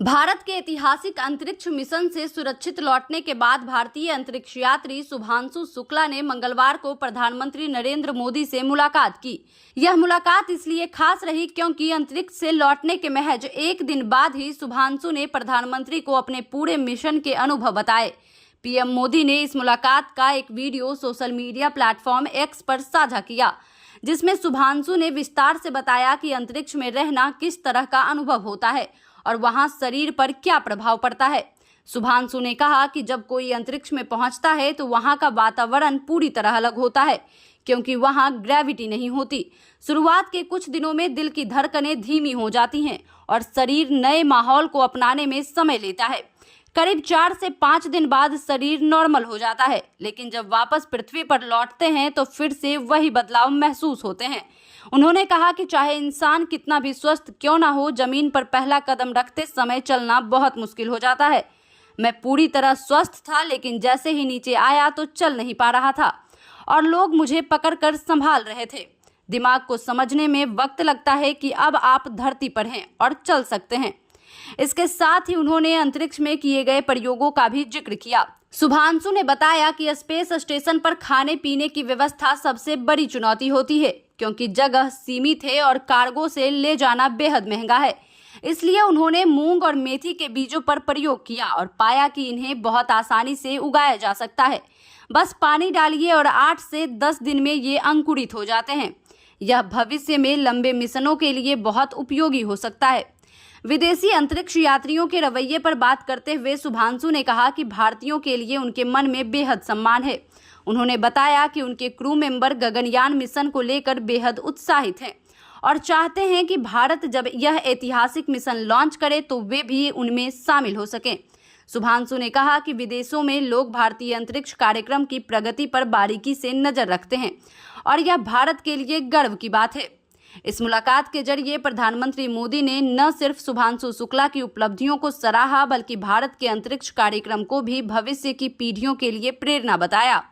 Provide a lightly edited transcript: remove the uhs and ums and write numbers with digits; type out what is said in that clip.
भारत के ऐतिहासिक अंतरिक्ष मिशन से सुरक्षित लौटने के बाद भारतीय अंतरिक्ष यात्री शुभांशु शुक्ला ने मंगलवार को प्रधानमंत्री नरेंद्र मोदी से मुलाकात की। यह मुलाकात इसलिए खास रही क्योंकि अंतरिक्ष से लौटने के महज एक दिन बाद ही शुभांशु ने प्रधानमंत्री को अपने पूरे मिशन के अनुभव बताए। पीएम मोदी ने इस मुलाकात का एक video social media platform x पर साझा किया, जिसमें शुभांशु ने विस्तार से बताया कि अंतरिक्ष में रहना किस तरह का अनुभव होता है और वहां शरीर पर क्या प्रभाव पड़ता है। शुभांशु ने कहा कि जब कोई अंतरिक्ष में पहुंचता है तो वहां का वातावरण पूरी तरह अलग होता है, क्योंकि वहां ग्रेविटी नहीं होती। शुरुआत के कुछ दिनों में दिल की धड़कनें धीमी हो जाती हैं और शरीर नए माहौल को अपनाने में समय लेता है। करीब 4 से 5 दिन बाद शरीर नॉर्मल हो जाता है, लेकिन जब वापस पृथ्वी पर लौटते हैं तो फिर से वही बदलाव महसूस होते हैं। उन्होंने कहा कि चाहे इंसान कितना भी स्वस्थ क्यों ना हो, जमीन पर पहला कदम रखते समय चलना बहुत मुश्किल हो जाता है। मैं पूरी तरह स्वस्थ था, लेकिन जैसे ही नीचे आया तो चल नहीं पा रहा था और लोग मुझे पकड़कर संभाल रहे थे। दिमाग को समझने में वक्त लगता है कि अब आप धरती पर हैं और चल सकते हैं। इसके साथ ही उन्होंने अंतरिक्ष में किए गए प्रयोगों का भी जिक्र किया। शुभांशु ने बताया कि स्पेस स्टेशन पर खाने पीने की व्यवस्था सबसे बड़ी चुनौती होती है, क्योंकि जगह सीमित है और कार्गो से ले जाना बेहद महंगा है। इसलिए उन्होंने मूंग और मेथी के बीजों पर प्रयोग किया और पाया कि इन्हें बहुत आसानी से उगाया जा सकता है। बस पानी डालिए और 8 से 10 दिन में ये अंकुरित हो जाते हैं। यह भविष्य में लंबे मिशनों के लिए बहुत उपयोगी हो सकता है। विदेशी अंतरिक्ष यात्रियों के रवैये पर बात करते हुए शुभांशु ने कहा कि भारतीयों के लिए उनके मन में बेहद सम्मान है। उन्होंने बताया कि उनके क्रू मेंबर गगनयान मिशन को लेकर बेहद उत्साहित हैं और चाहते हैं कि भारत जब यह ऐतिहासिक मिशन लॉन्च करे तो वे भी उनमें शामिल हो सकें। शुभांशु ने कहा कि विदेशों में लोग भारतीय अंतरिक्ष कार्यक्रम की प्रगति पर बारीकी से नजर रखते हैं और यह भारत के लिए गर्व की बात है। इस मुलाकात के जरिए प्रधानमंत्री मोदी ने न सिर्फ शुभांशु शुक्ला की उपलब्धियों को सराहा, बल्कि भारत के अंतरिक्ष कार्यक्रम को भी भविष्य की पीढ़ियों के लिए प्रेरणा बताया।